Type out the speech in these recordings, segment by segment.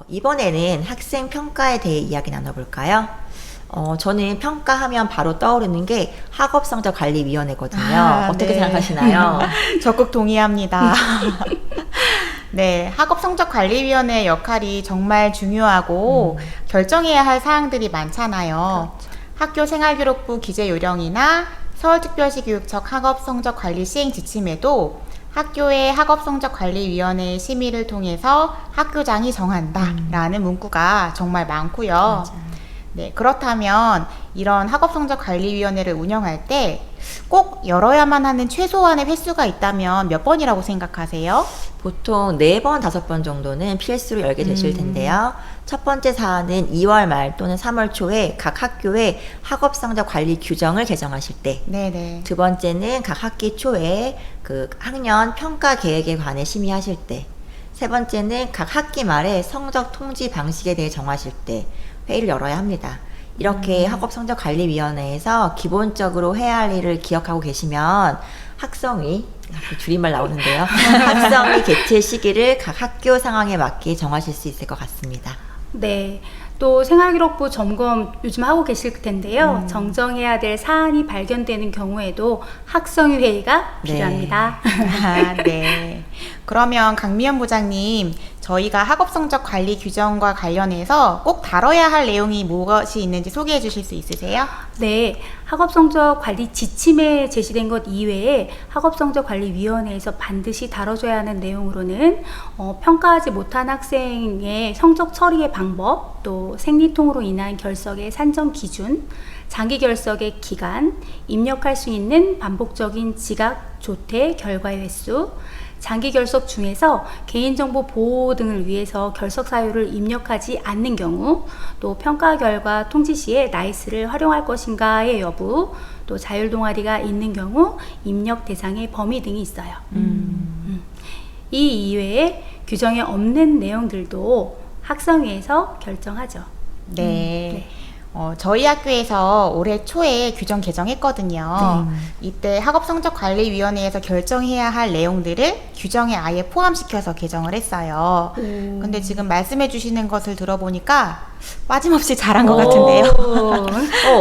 이번에는 학생 평가에 대해 이야기 나눠볼까요? 저는 평가하면 바로 떠오르는 게 학업성적관리위원회거든요. 어떻게 네. 생각하시나요? 적극 동의합니다. 네, 학업성적관리위원회의 역할이 정말 중요하고 결정해야 할 사항들이 많잖아요. 그렇죠. 학교 생활기록부 기재 요령이나 서울특별시 교육청 학업성적관리 시행 지침에도 학교의 학업성적관리위원회의 심의를 통해서 학교장이 정한다라는 문구가 정말 많고요. 맞아요. 네, 그렇다면 이런 학업성적관리위원회를 운영할 때 꼭 열어야만 하는 최소한의 횟수가 있다면 몇 번이라고 생각하세요? 보통 4번, 5번 정도는 필수로 열게 되실 텐데요. 첫 번째 사안은 2월 말 또는 3월 초에 각 학교의 학업성적 관리 규정을 개정하실 때, 네네. 두 번째는 각 학기 초에 그 학년 평가 계획에 관해 심의하실 때, 세 번째는 각 학기 말에 성적 통지 방식에 대해 정하실 때 회의를 열어야 합니다. 이렇게 학업성적관리위원회에서 기본적으로 해야 할 일을 기억하고 계시면 학성위, 줄임말 나오는데요. 학성위 개최 시기를 각 학교 상황에 맞게 정하실 수 있을 것 같습니다. 네. 또 생활기록부 점검 요즘 하고 계실 텐데요. 정정해야 될 사안이 발견되는 경우에도 학성위 회의가 네. 필요합니다. 아, 네. 그러면 강미연 부장님, 저희가 학업성적 관리 규정과 관련해서 꼭 다뤄야 할 내용이 무엇이 있는지 소개해 주실 수 있으세요? 네, 학업성적 관리 지침에 제시된 것 이외에 학업성적관리위원회에서 반드시 다뤄줘야 하는 내용으로는 평가하지 못한 학생의 성적 처리의 방법, 또 생리통으로 인한 결석의 산정 기준, 장기 결석의 기간, 입력할 수 있는 반복적인 지각, 조퇴, 결과의 횟수, 장기 결석 중에서 개인정보 보호 등을 위해서 결석 사유를 입력하지 않는 경우, 또 평가 결과 통지 시에 나이스를 활용할 것인가의 여부, 또 자율 동아리가 있는 경우 입력 대상의 범위 등이 있어요. 이 이외에 규정에 없는 내용들도 학성위에서 결정하죠. 네. 저희 학교에서 올해 초에 규정 개정했거든요. 이때 학업성적관리위원회에서 결정해야 할 내용들을 규정에 아예 포함시켜서 개정을 했어요. 근데 지금 말씀해 주시는 것을 들어보니까 빠짐없이 잘한 것 같은데요.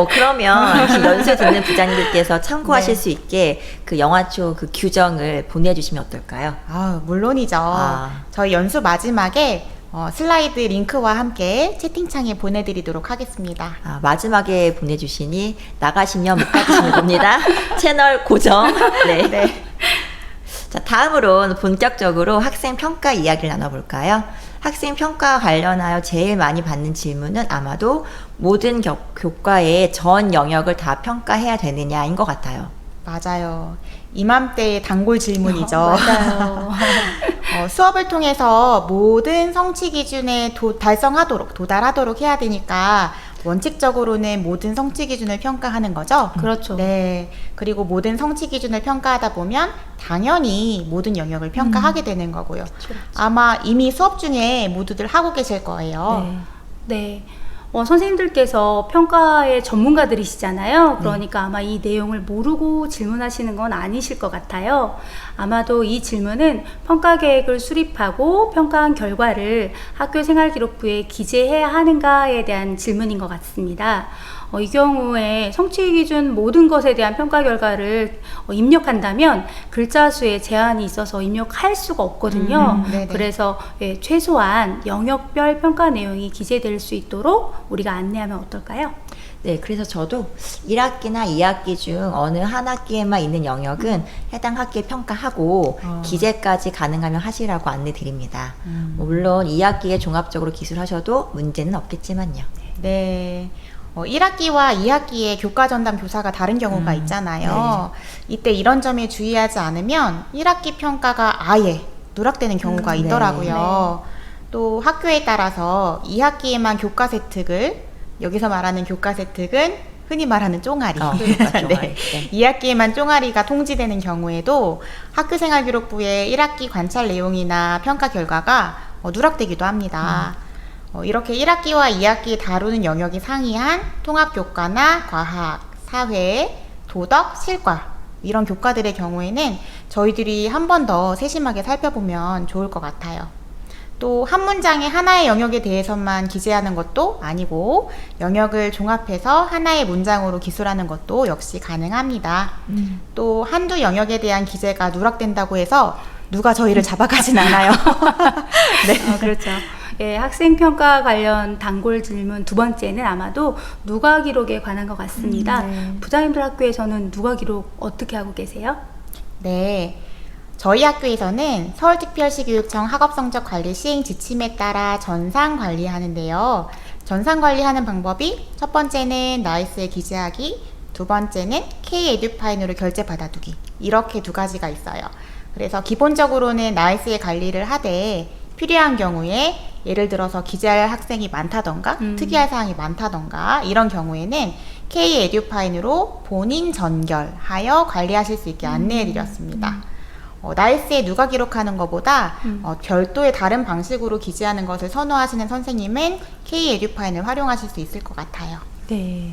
그러면 지금 연수 듣는 부장님들께서 참고하실 네. 수 있게 그 영화초 그 규정을 보내주시면 어떨까요? 아, 물론이죠. 아. 저희 연수 마지막에 슬라이드 링크와 함께 채팅창에 보내드리도록 하겠습니다. 마지막에 보내주시니 나가시면 못 받으시는 겁니다. 채널 고정. 네. 네. 자, 다음으로는 본격적으로 학생 평가 이야기를 나눠볼까요? 학생 평가와 관련하여 제일 많이 받는 질문은 아마도 모든 교과의 전 영역을 다 평가해야 되느냐인 것 같아요. 맞아요. 이맘때의 단골 질문이죠. 맞아요. 수업을 통해서 모든 성취 기준에 도달하도록 해야 되니까 원칙적으로는 모든 성취 기준을 평가하는 거죠. 그렇죠. 네. 그리고 모든 성취 기준을 평가하다 보면 당연히 모든 영역을 평가하게 되는 거고요. 아마 이미 수업 중에 모두들 하고 계실 거예요. 네. 선생님들께서 평가의 전문가들이시잖아요. 그러니까 아마 이 내용을 모르고 질문하시는 건 아니실 것 같아요. 아마도 이 질문은 평가 계획을 수립하고 평가한 결과를 학교 생활기록부에 기재해야 하는가에 대한 질문인 것 같습니다. 이 경우에 성취 기준 모든 것에 대한 평가 결과를 입력한다면 글자 수에 제한이 있어서 입력할 수가 없거든요. 네네. 그래서 최소한 영역별 평가 내용이 기재될 수 있도록 우리가 안내하면 어떨까요? 네, 그래서 저도 1학기나 2학기 중 어느 한 학기에만 있는 영역은 해당 학기에 평가하고 기재까지 가능하면 하시라고 안내 드립니다. 물론 2학기에 종합적으로 기술하셔도 문제는 없겠지만요. 네. 1학기와 2학기에 교과 전담 교사가 다른 경우가 있잖아요. 이때 이런 점에 주의하지 않으면 1학기 평가가 아예 누락되는 경우가 있더라고요. 또 학교에 따라서 2학기에만 교과 세특을, 여기서 말하는 교과 세특은 흔히 말하는 쫑아리. 쫑아리. 네. 2학기에만 쫑아리가 통지되는 경우에도 학교생활기록부의 1학기 관찰 내용이나 평가 결과가 누락되기도 합니다. 이렇게 1학기와 2학기 다루는 영역이 상이한 통합교과나 과학, 사회, 도덕, 실과 이런 교과들의 경우에는 저희들이 한 번 더 세심하게 살펴보면 좋을 것 같아요. 또 한 문장에 하나의 영역에 대해서만 기재하는 것도 아니고 영역을 종합해서 하나의 문장으로 기술하는 것도 역시 가능합니다. 또 한두 영역에 대한 기재가 누락된다고 해서 누가 저희를 잡아가진 않아요. 네. 그렇죠. 예, 학생평가 관련 단골 질문 두 번째는 아마도 누가 기록에 관한 것 같습니다. 네. 부장님들 학교에서는 누가 기록 어떻게 하고 계세요? 네. 저희 학교에서는 서울특별시교육청 학업성적관리 시행 지침에 따라 전산 관리하는데요. 전산 관리하는 방법이 첫 번째는 나이스에 기재하기, 두 번째는 K-에듀 파인으로 결제 받아두기, 이렇게 두 가지가 있어요. 그래서 기본적으로는 나이스에 관리를 하되 필요한 경우에 예를 들어서 기재할 학생이 많다던가 특이할 사항이 많다던가 이런 경우에는 K-에듀 파인으로 본인 전결하여 관리하실 수 있게 안내해 드렸습니다. 나이스에 누가 기록하는 것보다 별도의 다른 방식으로 기재하는 것을 선호하시는 선생님은 K-에듀 파인을 활용하실 수 있을 것 같아요. 네.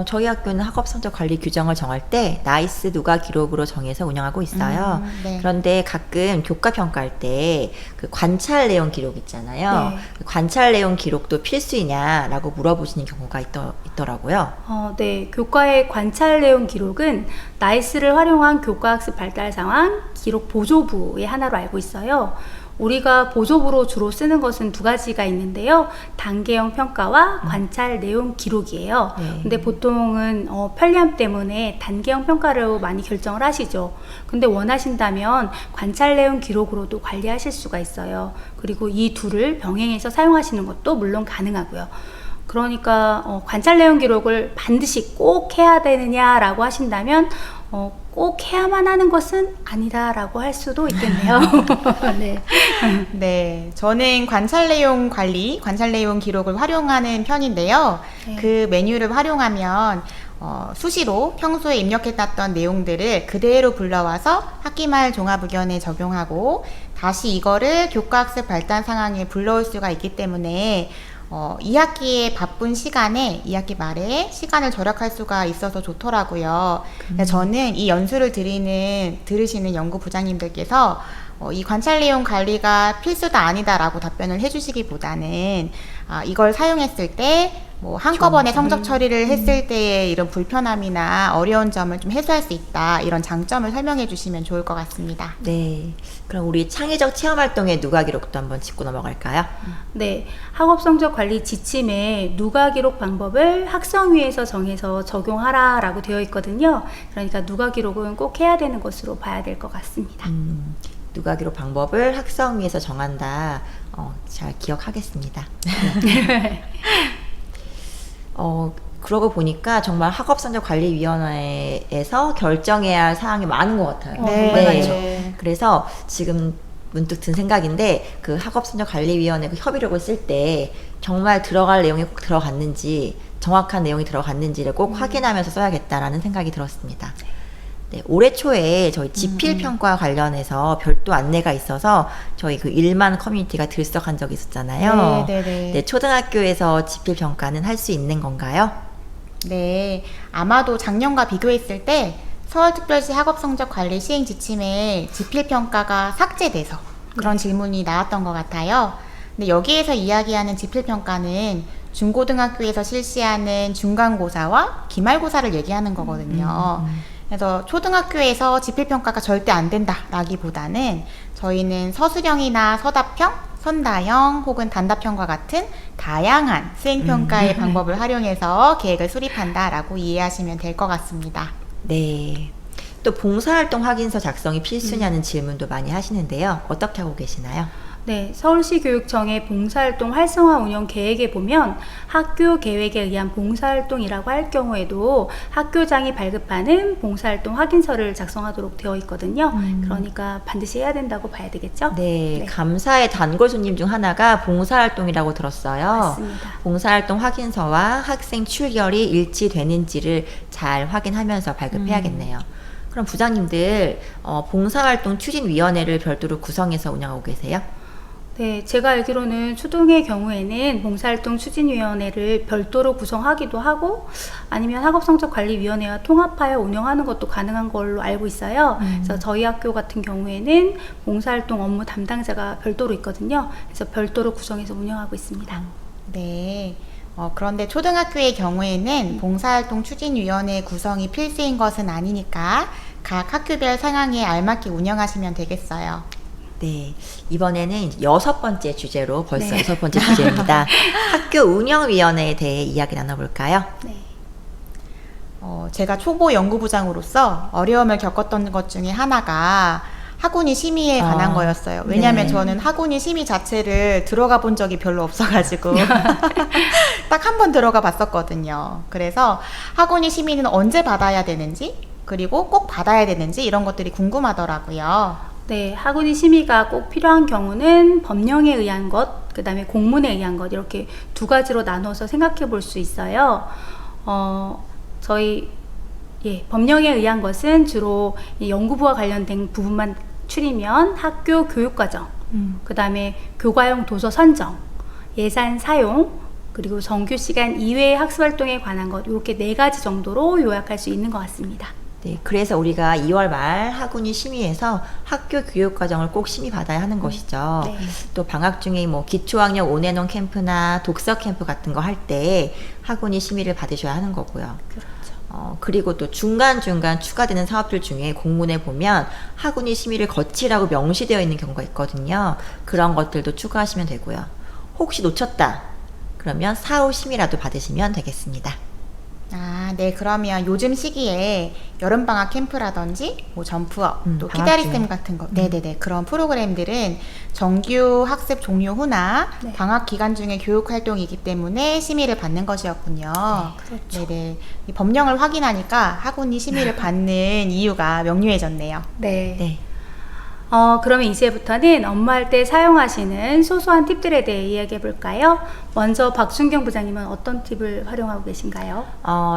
저희 학교는 학업 성적 관리 규정을 정할 때 나이스 누가 기록으로 정해서 운영하고 있어요. 네. 그런데 가끔 교과 평가할 때 그 관찰 내용 기록 있잖아요. 네. 그 관찰 내용 기록도 필수이냐라고 물어보시는 경우가 있더라고요. 네, 교과의 관찰 내용 기록은 나이스를 활용한 교과학습 발달 상황 기록 보조부의 하나로 알고 있어요. 우리가 보조부로 주로 쓰는 것은 두 가지가 있는데요. 단계형 평가와 관찰 내용 기록이에요. 네. 근데 보통은 편리함 때문에 단계형 평가로 많이 결정을 하시죠. 근데 원하신다면 관찰 내용 기록으로도 관리하실 수가 있어요. 그리고 이 둘을 병행해서 사용하시는 것도 물론 가능하고요. 그러니까 관찰 내용 기록을 반드시 꼭 해야 되느냐라고 하신다면 꼭 해야만 하는 것은 아니다라고 할 수도 있겠네요. 네. 네, 저는 관찰 내용 관리, 관찰 내용 기록을 활용하는 편인데요. 네. 그 메뉴를 활용하면 수시로 평소에 입력해놨던 내용들을 그대로 불러와서 학기 말 종합의견에 적용하고 다시 이거를 교과학습 발달 상황에 불러올 수가 있기 때문에 2학기의 바쁜 시간에 2학기 말에 시간을 절약할 수가 있어서 좋더라고요. 저는 이 연수를 들으시는 연구부장님들께서 이 관찰 내용 관리가 필수다 아니다라고 답변을 해주시기보다는 이걸 사용했을 때 뭐 한꺼번에 성적 처리를 했을 때의 이런 불편함이나 어려운 점을 좀 해소할 수 있다, 이런 장점을 설명해 주시면 좋을 것 같습니다. 네. 그럼 우리 창의적 체험 활동의 누가 기록도 한번 짚고 넘어갈까요? 네, 학업 성적 관리 지침에 누가 기록 방법을 학성위에서 정해서 적용하라라고 되어 있거든요. 그러니까 누가 기록은 꼭 해야 되는 것으로 봐야 될 것 같습니다. 누가 기록 방법을 학성위에서 정한다. 잘 기억하겠습니다. 그러고 보니까 정말 학업성적관리위원회에서 결정해야 할 사항이 많은 것 같아요. 정말 많죠. 그래서 지금 문득 든 생각인데 그 학업성적관리위원회 그 협의록을 쓸 때 정말 들어갈 내용이 꼭 들어갔는지 정확한 내용이 들어갔는지를 꼭 확인하면서 써야겠다라는 생각이 들었습니다. 네, 올해 초에 저희 지필평가 관련해서 별도 안내가 있어서 저희 그 1만 커뮤니티가 들썩한 적이 있었잖아요. 네, 초등학교에서 지필평가는 할 수 있는 건가요? 네, 아마도 작년과 비교했을 때 서울특별시 학업성적관리 시행 지침에 지필평가가 삭제돼서 그런 질문이 나왔던 것 같아요. 근데 여기에서 이야기하는 지필평가는 중고등학교에서 실시하는 중간고사와 기말고사를 얘기하는 거거든요. 그래서 초등학교에서 지필평가가 절대 안 된다라기보다는 저희는 서술형이나 서답형, 선다형 혹은 단답형과 같은 다양한 수행평가의 방법을 활용해서 계획을 수립한다라고 이해하시면 될 것 같습니다. 네. 또 봉사활동 확인서 작성이 필수냐는 질문도 많이 하시는데요. 어떻게 하고 계시나요? 네, 서울시 교육청의 봉사활동 활성화 운영 계획에 보면 학교 계획에 의한 봉사활동이라고 할 경우에도 학교장이 발급하는 봉사활동 확인서를 작성하도록 되어 있거든요. 그러니까 반드시 해야 된다고 봐야 되겠죠? 네, 감사의 단골 손님 중 하나가 봉사활동이라고 들었어요. 맞습니다. 봉사활동 확인서와 학생 출결이 일치되는지를 잘 확인하면서 발급해야겠네요. 그럼 부장님들 봉사활동 추진위원회를 별도로 구성해서 운영하고 계세요? 네, 제가 알기로는 초등의 경우에는 봉사활동 추진위원회를 별도로 구성하기도 하고 아니면 학업성적관리위원회와 통합하여 운영하는 것도 가능한 걸로 알고 있어요. 그래서 저희 학교 같은 경우에는 봉사활동 업무 담당자가 별도로 있거든요. 그래서 별도로 구성해서 운영하고 있습니다. 네. 그런데 초등학교의 경우에는 봉사활동 추진위원회 구성이 필수인 것은 아니니까 각 학교별 상황에 알맞게 운영하시면 되겠어요. 네, 이번에는 이제 6번째 주제로 벌써 네. 6번째 주제입니다. 학교 운영위원회에 대해 이야기 나눠볼까요? 네. 제가 초보 연구부장으로서 어려움을 겪었던 것 중에 하나가 학운위 심의에 관한 거였어요. 왜냐하면 네. 저는 학운위 심의 자체를 들어가 본 적이 별로 없어가지고 딱 한 번 들어가 봤었거든요. 그래서 학운위 심의는 언제 받아야 되는지 그리고 꼭 받아야 되는지 이런 것들이 궁금하더라고요. 네, 학운위 심의가 꼭 필요한 경우는 법령에 의한 것, 그 다음에 공문에 의한 것 이렇게 두 가지로 나눠서 생각해 볼 수 있어요. 법령에 의한 것은 주로 이 연구부와 관련된 부분만 추리면 학교 교육과정, 그 다음에 교과용 도서 선정, 예산 사용, 그리고 정규 시간 이외의 학습활동에 관한 것 이렇게 4가지 정도로 요약할 수 있는 것 같습니다. 네, 그래서 우리가 2월 말 학운위 심의에서 학교 교육과정을 꼭 심의 받아야 하는 것이죠. 네. 또 방학 중에 뭐 기초학력 온해논 캠프나 독서 캠프 같은 거 할 때 학운위 심의를 받으셔야 하는 거고요. 그렇죠. 그리고 또 중간중간 추가되는 사업들 중에 공문에 보면 학운위 심의를 거치라고 명시되어 있는 경우가 있거든요. 그런 것들도 추가하시면 되고요. 혹시 놓쳤다 그러면 사후 심의라도 받으시면 되겠습니다. 아, 네. 그러면 요즘 시기에 여름방학 캠프라든지 뭐 점프업, 또 방학 키다리쌤 중에. 같은 거, 네네네. 그런 프로그램들은 정규 학습 종료 후나 네. 방학 기간 중에 교육 활동이기 때문에 심의를 받는 것이었군요. 그렇죠. 네네. 이 법령을 확인하니까 학운이 심의를 받는 이유가 명료해졌네요. 네. 네. 그러면 이제부터는 업무할 때 사용하시는 소소한 팁들에 대해 이야기해 볼까요? 먼저 박순경 부장님은 어떤 팁을 활용하고 계신가요?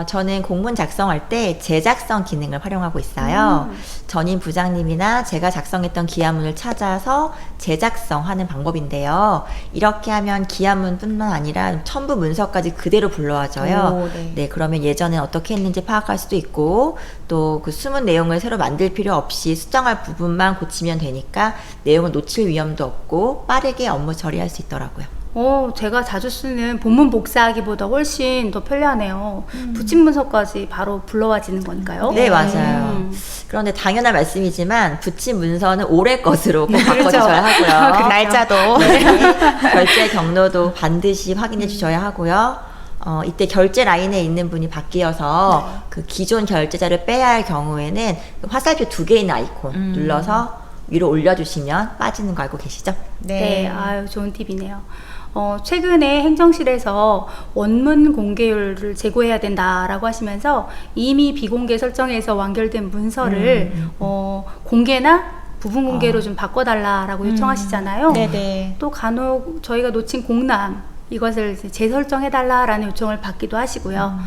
저는 공문 작성할 때 제작성 기능을 활용하고 있어요. 전임 부장님이나 제가 작성했던 기하문을 찾아서 제작성하는 방법인데요. 이렇게 하면 기하문뿐만 아니라 첨부 문서까지 그대로 불러와줘요. 오, 네. 네, 그러면 예전에 어떻게 했는지 파악할 수도 있고 또 그 숨은 내용을 새로 만들 필요 없이 수정할 부분만 고치면 되니까 내용을 놓칠 위험도 없고 빠르게 업무 처리할 수 있더라고요. 제가 자주 쓰는 본문 복사하기보다 훨씬 더 편리하네요. 붙임 문서까지 바로 불러와지는 거니까요. 네, 맞아요. 그런데 당연한 말씀이지만 붙인 문서는 올해 것으로 꼭 바꿔주셔야 하고요. 그 날짜도. 네, 결제 경로도 반드시 확인해 주셔야 하고요. 이때 결제 라인에 있는 분이 바뀌어서 그 기존 결제자를 빼야 할 경우에는 그 화살표 2개 있는 아이콘 눌러서 위로 올려주시면 빠지는 거 알고 계시죠? 네, 아유, 좋은 팁이네요. 최근에 행정실에서 원문 공개율을 제고해야 된다라고 하시면서 이미 비공개 설정해서 완결된 문서를 공개나 부분 공개로 좀 바꿔달라라고 요청하시잖아요. 네네. 또 간혹 저희가 놓친 공람 이것을 이제 재설정해달라라는 요청을 받기도 하시고요.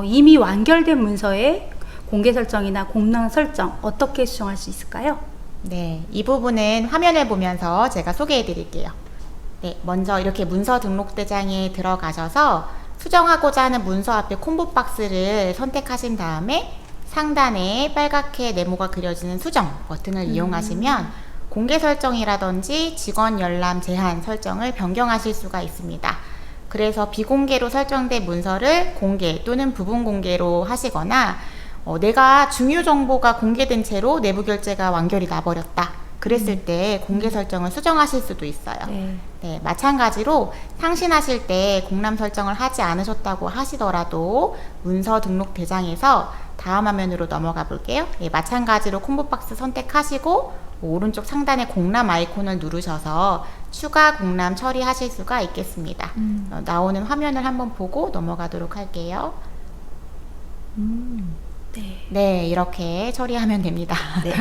이미 완결된 문서에 공개 설정이나 공람 설정 어떻게 수정할 수 있을까요? 네, 이 부분은 화면을 보면서 제가 소개해 드릴게요. 네, 먼저 이렇게 문서 등록 대장에 들어가셔서 수정하고자 하는 문서 앞에 콤보 박스를 선택하신 다음에 상단에 빨갛게 네모가 그려지는 수정 버튼을 이용하시면 공개 설정이라든지 직원 열람 제한 설정을 변경하실 수가 있습니다. 그래서 비공개로 설정된 문서를 공개 또는 부분 공개로 하시거나 내가 중요 정보가 공개된 채로 내부 결제가 완결이 나버렸다. 그랬을 때 공개 설정을 수정하실 수도 있어요. 네, 마찬가지로 상신하실 때 공람 설정을 하지 않으셨다고 하시더라도 문서 등록 대장에서 다음 화면으로 넘어가 볼게요. 네, 마찬가지로 콤보박스 선택하시고 오른쪽 상단에 공람 아이콘을 누르셔서 추가 공람 처리하실 수가 있겠습니다. 나오는 화면을 한번 보고 넘어가도록 할게요. 네. 네, 이렇게 처리하면 됩니다. 네.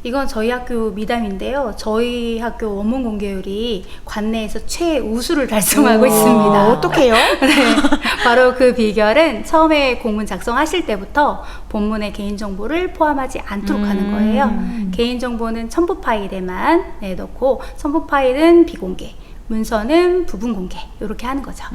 이건 저희 학교 미담인데요. 저희 학교 원문 공개율이 관내에서 최우수를 달성하고 있습니다. 어떡해요? 네, 바로 그 비결은 처음에 공문 작성하실 때부터 본문에 개인정보를 포함하지 않도록 하는 거예요. 개인정보는 첨부 파일에만 넣고 첨부 파일은 비공개, 문서는 부분 공개 이렇게 하는 거죠.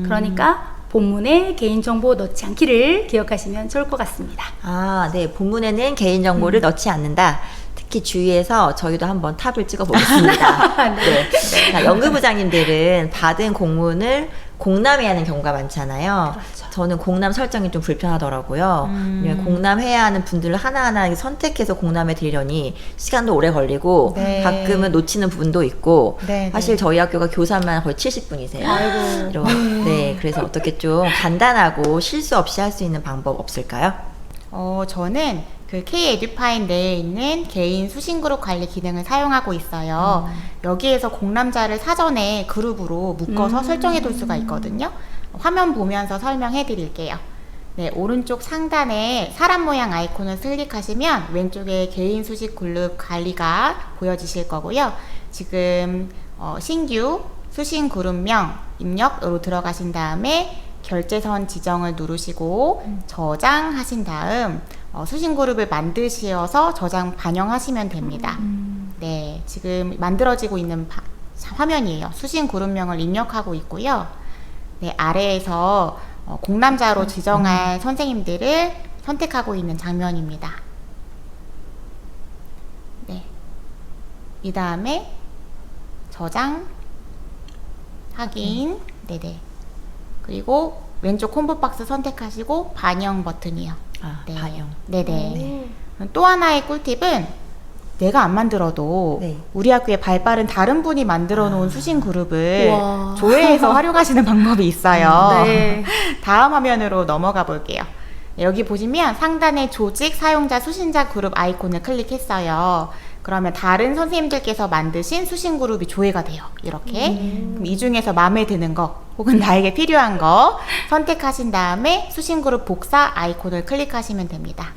그러니까 본문에 개인정보 넣지 않기를 기억하시면 좋을 것 같습니다. 아, 네. 본문에는 개인정보를 넣지 않는다. 특히 주위에서 저희도 한번 탑을 찍어보겠습니다. 네. 자, 연구부장님들은 받은 공문을 공람해야 하는 경우가 많잖아요. 그렇죠. 저는 공람 설정이 좀 불편하더라고요. 왜냐면 공람해야 하는 분들을 하나하나 선택해서 공람해 드리려니 시간도 오래 걸리고 네. 가끔은 놓치는 부분도 있고 네, 사실 네. 저희 학교가 교사만 거의 70분이세요. 아이고. 네, 그래서 어떻게 좀 간단하고 실수 없이 할 수 있는 방법 없을까요? 저는 그 K-에듀파인 내에 있는 개인 수신그룹 관리 기능을 사용하고 있어요. 여기에서 공람자를 사전에 그룹으로 묶어서 설정해 둘 수가 있거든요. 화면 보면서 설명해 드릴게요. 네, 오른쪽 상단에 사람 모양 아이콘을 클릭하시면 왼쪽에 개인 수식 그룹 관리가 보여지실 거고요. 지금 신규 수신 그룹명 입력으로 들어가신 다음에 결제선 지정을 누르시고 저장하신 다음 수신 그룹을 만드셔서 저장 반영하시면 됩니다. 네, 지금 만들어지고 있는 화면이에요. 수신 그룹명을 입력하고 있고요. 네, 아래에서 공람자로 지정할 선생님들을 선택하고 있는 장면입니다. 네, 이 다음에 저장, 확인, 네네. 그리고 왼쪽 콤보박스 선택하시고 반영 버튼이요. 아, 네. 반영. 네네. 또 하나의 꿀팁은 내가 안 만들어도 네. 우리 학교에 발빠른 다른 분이 만들어 놓은 수신 그룹을 우와. 조회해서 활용하시는 방법이 있어요. 네. 다음 화면으로 넘어가 볼게요. 여기 보시면 상단에 조직 사용자 수신자 그룹 아이콘을 클릭했어요. 그러면 다른 선생님들께서 만드신 수신 그룹이 조회가 돼요. 이렇게. 그럼 이 중에서 마음에 드는 거 혹은 나에게 필요한 거 선택하신 다음에 수신 그룹 복사 아이콘을 클릭하시면 됩니다.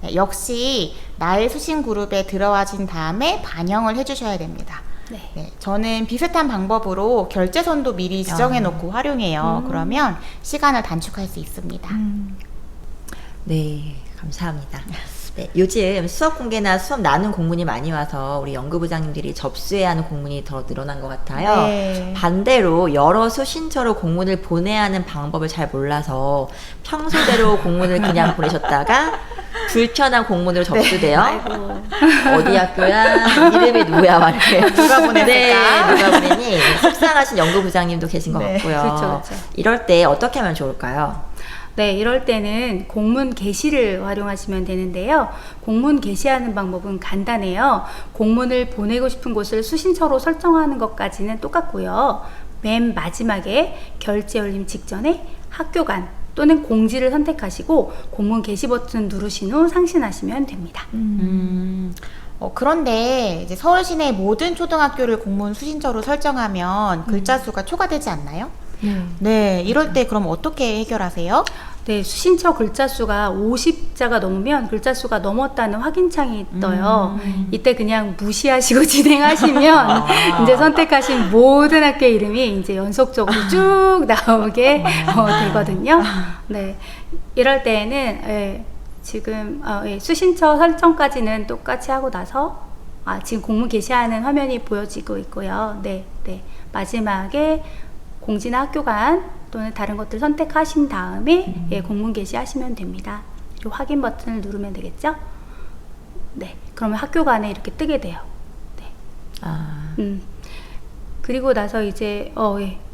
네, 역시 나의 수신 그룹에 들어와진 다음에 반영을 해주셔야 됩니다. 네. 네, 저는 비슷한 방법으로 결제선도 미리 지정해 놓고 활용해요. 그러면 시간을 단축할 수 있습니다. 네, 감사합니다. 네, 요즘 수업 공개나 수업 나눈 공문이 많이 와서 우리 연구부장님들이 접수해야 하는 공문이 더 늘어난 것 같아요. 네. 반대로 여러 수신처로 공문을 보내야 하는 방법을 잘 몰라서 평소대로 공문을 그냥 보내셨다가 불편한 공문으로 접수돼요. 아이고. 어디 학교야? 이름이 누구야? 막 이렇게. 누가 보냈을까? 네, 누가 보내니? 속상하신 연구부장님도 계신 것 네, 같고요. 그렇죠, 그렇죠. 이럴 때 어떻게 하면 좋을까요? 네, 이럴 때는 공문 게시를 활용하시면 되는데요. 공문 게시하는 방법은 간단해요. 공문을 보내고 싶은 곳을 수신처로 설정하는 것까지는 똑같고요. 맨 마지막에 결제 올림 직전에 학교간 또는 공지를 선택하시고 공문 게시 버튼 누르신 후 상신하시면 됩니다. 그런데 이제 서울 시내 모든 초등학교를 공문 수신처로 설정하면 글자 수가 초과되지 않나요? 네, 이럴 때 그럼 어떻게 해결하세요? 네, 수신처 글자 수가 50자가 넘으면 글자 수가 넘었다는 확인창이 떠요. 이때 그냥 무시하시고 진행하시면 이제 선택하신 모든 학교 이름이 이제 연속적으로 쭉 나오게 되거든요. 네, 이럴 때는 지금 수신처 설정까지는 똑같이 하고 나서 지금 공문 게시하는 화면이 보여지고 있고요. 네, 네, 마지막에 공지나 학교간 또는 다른 것들 선택하신 다음에 공문 게시하시면 됩니다. 그리고 확인 버튼을 누르면 되겠죠? 네, 그러면 학교간에 이렇게 뜨게 돼요. 네. 그리고 나서 이제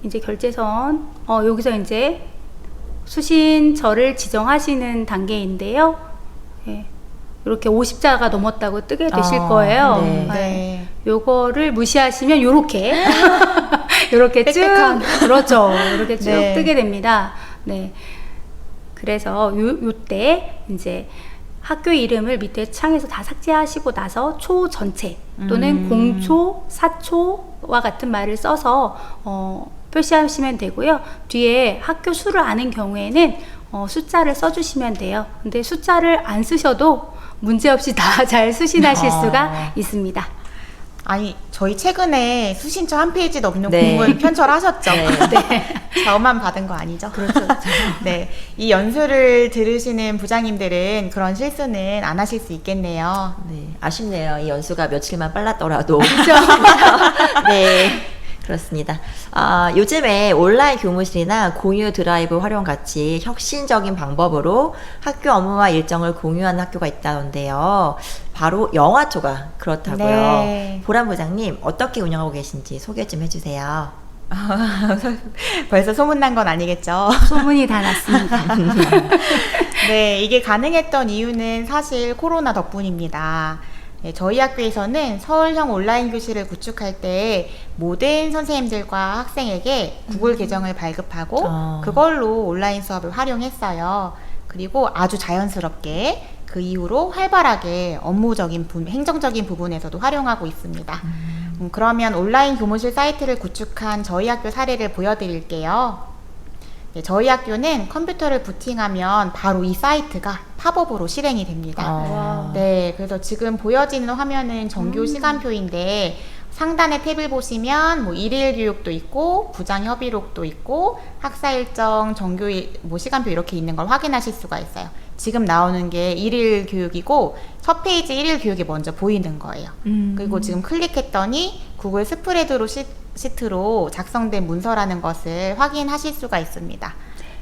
이제 결제선 여기서 이제 수신처를 지정하시는 단계인데요. 예, 이렇게 50자가 넘었다고 뜨게 되실 거예요. 네. 네. 요거를 무시하시면 요렇게 요렇게 쭉 그렇죠. 이렇게 쭉 네. 뜨게 됩니다. 네. 그래서 요때 이제 학교 이름을 밑에 창에서 다 삭제하시고 나서 초 전체 또는 공초, 사초와 같은 말을 써서 표시하시면 되고요. 뒤에 학교 수를 아는 경우에는 숫자를 써주시면 돼요. 근데 숫자를 안 쓰셔도 문제없이 다 잘 수신하실 수가 있습니다. 아니, 저희 최근에 수신처 한 페이지 넘는 네. 공문 편철하셨죠? 네. 네. 저만 받은 거 아니죠? 그렇죠. 네. 이 연수를 들으시는 부장님들은 그런 실수는 안 하실 수 있겠네요. 네, 아쉽네요. 이 연수가 며칠만 빨랐더라도. 그렇죠. 네, 그렇습니다. 요즘에 온라인 교무실이나 공유 드라이브 활용 같이 혁신적인 방법으로 학교 업무와 일정을 공유하는 학교가 있다던데요. 바로 영화초가 그렇다고요. 네. 보람 부장님, 어떻게 운영하고 계신지 소개 좀 해주세요. 벌써 소문난 건 아니겠죠? 소문이 다 났습니다. 네, 이게 가능했던 이유는 사실 코로나 덕분입니다. 네, 저희 학교에서는 서울형 온라인 교실을 구축할 때 모든 선생님들과 학생에게 구글 계정을 발급하고 그걸로 온라인 수업을 활용했어요. 그리고 아주 자연스럽게 그 이후로 활발하게 업무적인 행정적인 부분에서도 활용하고 있습니다. 그러면 온라인 교무실 사이트를 구축한 저희 학교 사례를 보여드릴게요. 네, 저희 학교는 컴퓨터를 부팅하면 바로 이 사이트가 팝업으로 실행이 됩니다. 네, 그래서 지금 보여지는 화면은 정규 시간표인데 상단의 탭을 보시면 뭐 일일 교육도 있고 부장 협의록도 있고 학사 일정, 정규 뭐 시간표 이렇게 있는 걸 확인하실 수가 있어요. 지금 나오는 게 일일 교육이고 첫 페이지 일일 교육이 먼저 보이는 거예요. 그리고 지금 클릭했더니 구글 스프레드로 시트로 작성된 문서라는 것을 확인하실 수가 있습니다.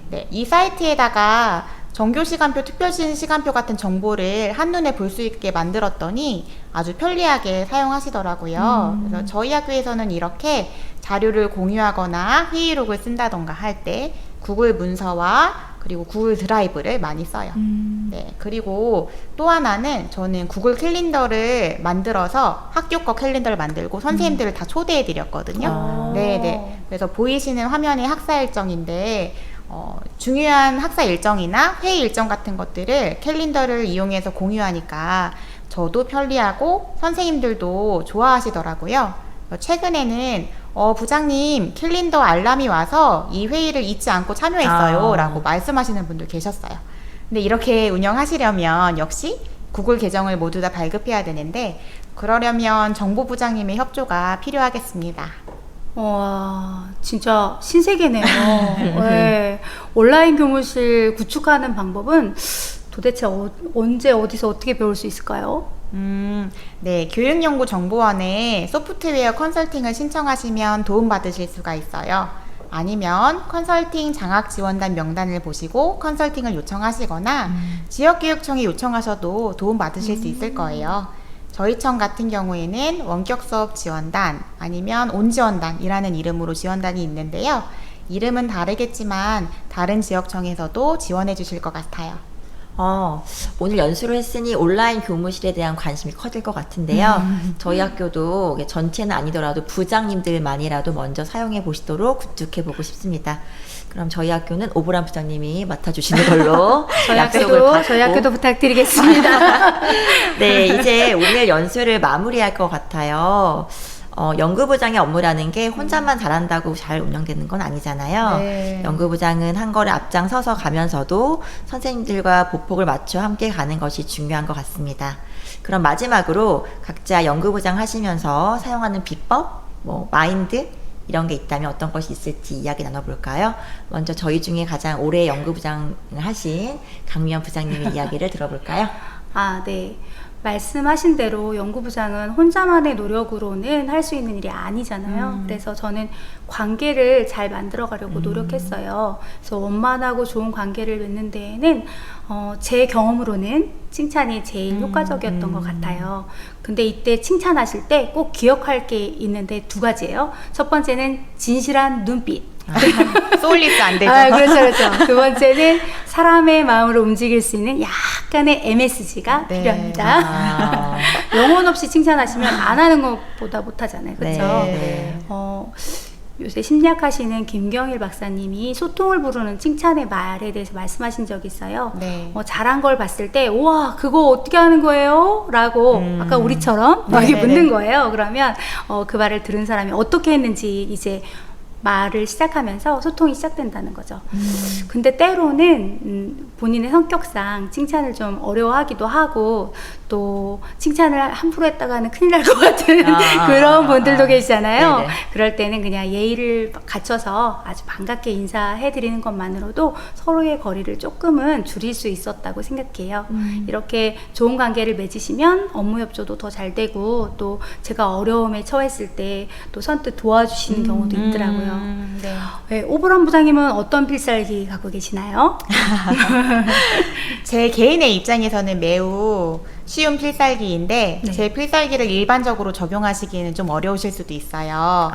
네, 이 사이트에다가 정규 시간표, 특별 시간표 같은 정보를 한눈에 볼 수 있게 만들었더니 아주 편리하게 사용하시더라고요. 그래서 저희 학교에서는 이렇게 자료를 공유하거나 회의록을 쓴다던가 할 때 구글 문서와 그리고 구글 드라이브를 많이 써요. 네, 그리고 또 하나는 저는 구글 캘린더를 만들어서 학교 거 캘린더를 만들고 선생님들을 다 초대해 드렸거든요. 네. 그래서 보이시는 화면이 학사 일정인데 중요한 학사 일정이나 회의 일정 같은 것들을 캘린더를 이용해서 공유하니까 저도 편리하고 선생님들도 좋아하시더라고요. 최근에는 부장님 캘린더 알람이 와서 이 회의를 잊지 않고 참여했어요 라고 말씀하시는 분들 계셨어요. 근데 이렇게 운영하시려면 역시 구글 계정을 모두 다 발급해야 되는데 그러려면 정보부장님의 협조가 필요하겠습니다. 와, 진짜 신세계네요. 네. 온라인 교무실 구축하는 방법은 도대체 언제 어디서 어떻게 배울 수 있을까요? 네, 교육연구정보원에 소프트웨어 컨설팅을 신청하시면 도움받으실 수가 있어요. 아니면 컨설팅 장학지원단 명단을 보시고 컨설팅을 요청하시거나 지역교육청에 요청하셔도 도움받으실 수 있을 거예요. 저희 청 같은 경우에는 원격 수업 지원단 아니면 온지원단이라는 이름으로 지원단이 있는데요. 이름은 다르겠지만 다른 지역청에서도 지원해 주실 것 같아요. 오늘 연수를 했으니 온라인 교무실에 대한 관심이 커질 것 같은데요. 저희 학교도 전체는 아니더라도 부장님들만이라도 먼저 사용해 보시도록 구축해 보고 싶습니다. 그럼 저희 학교는 오보람 부장님이 맡아주시는 걸로 저희 학교도 부탁드리겠습니다. 네, 이제 오늘 연수를 마무리할 것 같아요. 연구부장의 업무라는 게 혼자만 잘한다고 잘 운영되는 건 아니잖아요. 네. 연구부장은 한 걸음 앞장서서 가면서도 선생님들과 보폭을 맞춰 함께 가는 것이 중요한 것 같습니다. 그럼 마지막으로 각자 연구부장 하시면서 사용하는 비법, 마인드 이런 게 있다면 어떤 것이 있을지 이야기 나눠볼까요? 먼저 저희 중에 가장 오래 연구부장을 하신 강미연 부장님의 이야기를 들어볼까요? 네. 말씀하신 대로 연구부장은 혼자만의 노력으로는 할 수 있는 일이 아니잖아요. 그래서 저는 관계를 잘 만들어 가려고 노력했어요. 그래서 원만하고 좋은 관계를 맺는 데에는 제 경험으로는 칭찬이 제일 효과적이었던 것 같아요. 근데 이때 칭찬하실 때 꼭 기억할 게 있는데 두 가지예요. 첫 번째는 진실한 눈빛. 쏠리스 안 되죠. 그렇죠. 두 번째는 사람의 마음을 움직일 수 있는 약간의 MSG가 네. 필요합니다. 영혼 없이 칭찬하시면 안 하는 것보다 못하잖아요. 그렇죠? 네. 요새 심리학하시는 김경일 박사님이 소통을 부르는 칭찬의 말에 대해서 말씀하신 적이 있어요. 네. 잘한 걸 봤을 때, 우와, 그거 어떻게 하는 거예요? 라고, 아까 우리처럼 이렇게 묻는 거예요. 그러면 그 말을 들은 사람이 어떻게 했는지 이제 말을 시작하면서 소통이 시작된다는 거죠. 근데 때로는 본인의 성격상 칭찬을 좀 어려워하기도 하고 또 칭찬을 함부로 했다가는 큰일 날 것 같은 그런 분들도 계시잖아요. 네네. 그럴 때는 그냥 예의를 갖춰서 아주 반갑게 인사해드리는 것만으로도 서로의 거리를 조금은 줄일 수 있었다고 생각해요. 이렇게 좋은 관계를 맺으시면 업무 협조도 더 잘 되고 또 제가 어려움에 처했을 때 또 선뜻 도와주시는 경우도 있더라고요. 네. 네, 오보람 부장님은 어떤 필살기 갖고 계시나요? 제 개인의 입장에서는 매우 쉬운 필살기인데 네. 제 필살기를 일반적으로 적용하시기에는 좀 어려우실 수도 있어요.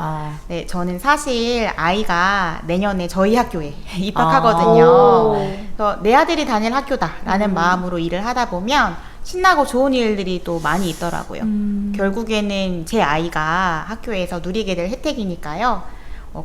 네, 저는 사실 아이가 내년에 저희 학교에 입학하거든요. 오. 그래서 내 아들이 다닐 학교다라는 마음으로 일을 하다 보면 신나고 좋은 일들이 또 많이 있더라고요. 결국에는 제 아이가 학교에서 누리게 될 혜택이니까요.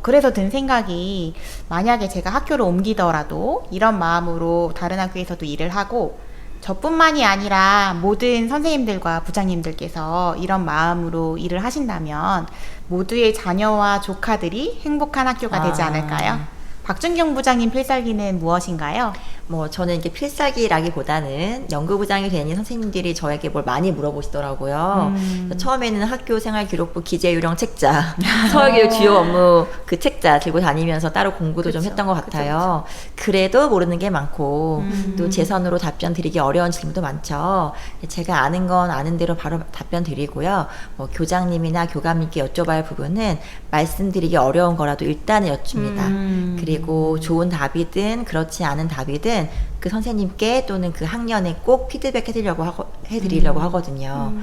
그래서 든 생각이 만약에 제가 학교를 옮기더라도 이런 마음으로 다른 학교에서도 일을 하고 저뿐만이 아니라 모든 선생님들과 부장님들께서 이런 마음으로 일을 하신다면 모두의 자녀와 조카들이 행복한 학교가 되지 않을까요? 박준경 부장님 필살기는 무엇인가요? 뭐 저는 이게 필살기라기보다는 연구부장이 되니 선생님들이 저에게 뭘 많이 물어보시더라고요. 그래서 처음에는 학교생활기록부 기재요령 책자, 서울교육 주요 업무 그 책자 들고 다니면서 따로 공부도 좀 그쵸, 했던 것 같아요. 그래도 모르는 게 많고 또 제 선으로 답변 드리기 어려운 질문도 많죠. 제가 아는 건 아는 대로 바로 답변 드리고요. 뭐 교장님이나 교감님께 여쭤봐야 할 부분은 말씀드리기 어려운 거라도 일단은 여쭙니다. 그리고 좋은 답이든 그렇지 않은 답이든 그 선생님께 또는 그 학년에 꼭 피드백 해드리려고 하거든요.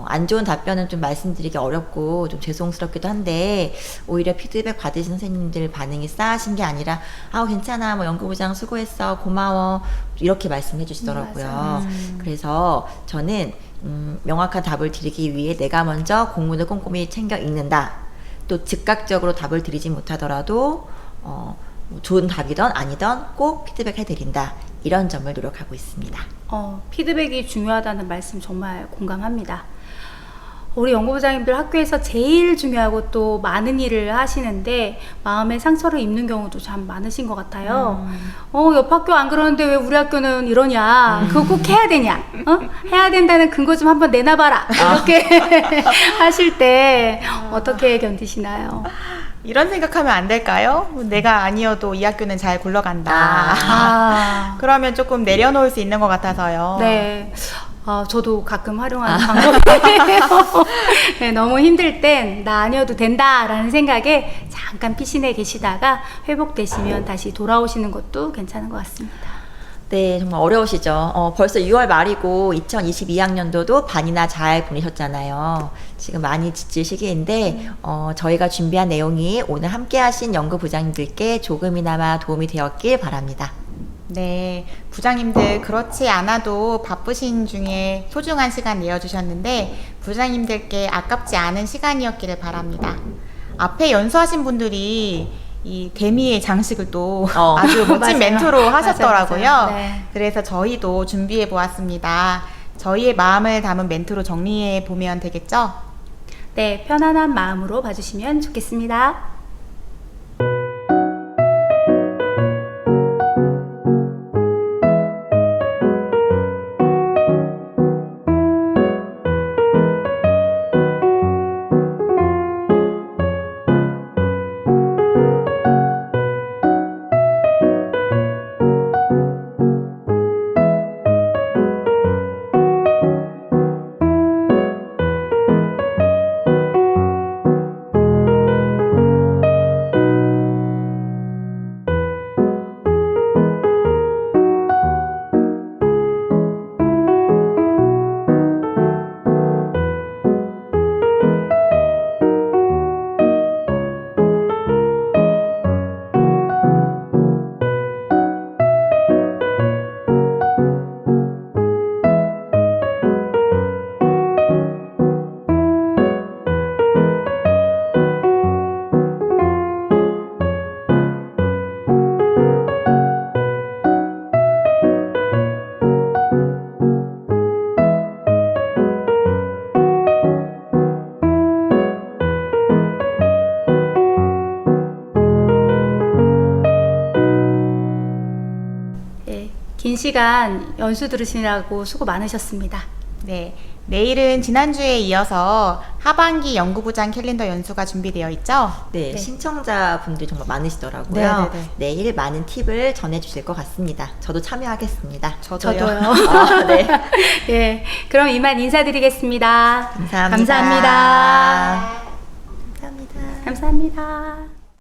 안 좋은 답변은 좀 말씀드리기 어렵고 좀 죄송스럽기도 한데 오히려 피드백 받으신 선생님들 반응이 싸하신 게 아니라 괜찮아, 뭐 연구부장 수고했어, 고마워, 이렇게 말씀해 주시더라고요. 그래서 저는 명확한 답을 드리기 위해 내가 먼저 공문을 꼼꼼히 챙겨 읽는다. 또 즉각적으로 답을 드리지 못하더라도 뭐 좋은 답이든 아니든 꼭 피드백 해드린다. 이런 점을 노력하고 있습니다. 피드백이 중요하다는 말씀 정말 공감합니다. 우리 연구부장님들 학교에서 제일 중요하고 또 많은 일을 하시는데 마음에 상처를 입는 경우도 참 많으신 것 같아요. 옆 학교 안 그러는데 왜 우리 학교는 이러냐? 그거 꼭 해야 되냐? 해야 된다는 근거 좀 한번 내놔봐라. 이렇게 하실 때 어떻게 견디시나요? 이런 생각하면 안 될까요? 내가 아니어도 이 학교는 잘 굴러간다. 그러면 조금 내려놓을 수 있는 것 같아서요. 네. 저도 가끔 활용하는 방법이에요. 네, 너무 힘들 땐 나 아니어도 된다라는 생각에 잠깐 피신해 계시다가 회복되시면 다시 돌아오시는 것도 괜찮은 것 같습니다. 네, 정말 어려우시죠. 벌써 6월 말이고 2022학년도도 반이나 잘 보내셨잖아요. 지금 많이 지칠 시기인데 저희가 준비한 내용이 오늘 함께 하신 연구부장님들께 조금이나마 도움이 되었길 바랍니다. 네, 부장님들 그렇지 않아도 바쁘신 중에 소중한 시간 내어주셨는데 부장님들께 아깝지 않은 시간이었기를 바랍니다. 앞에 연수하신 분들이 이 데미의 장식을 또 아주 멋진 맞아요. 멘트로 하셨더라고요. 맞아요. 네. 그래서 저희도 준비해 보았습니다. 저희의 마음을 담은 멘트로 정리해 보면 되겠죠? 네, 편안한 마음으로 봐주시면 좋겠습니다. 긴 시간 연수 들으시느라고 수고 많으셨습니다. 네, 내일은 지난주에 이어서 하반기 연구부장 캘린더 연수가 준비되어 있죠? 네, 네. 신청자분들이 정말 많으시더라고요. 네네네. 내일 많은 팁을 전해주실 것 같습니다. 저도 참여하겠습니다. 저도요. 아, 네. 예, 그럼 이만 인사드리겠습니다. 감사합니다. 감사합니다. 감사합니다. 감사합니다.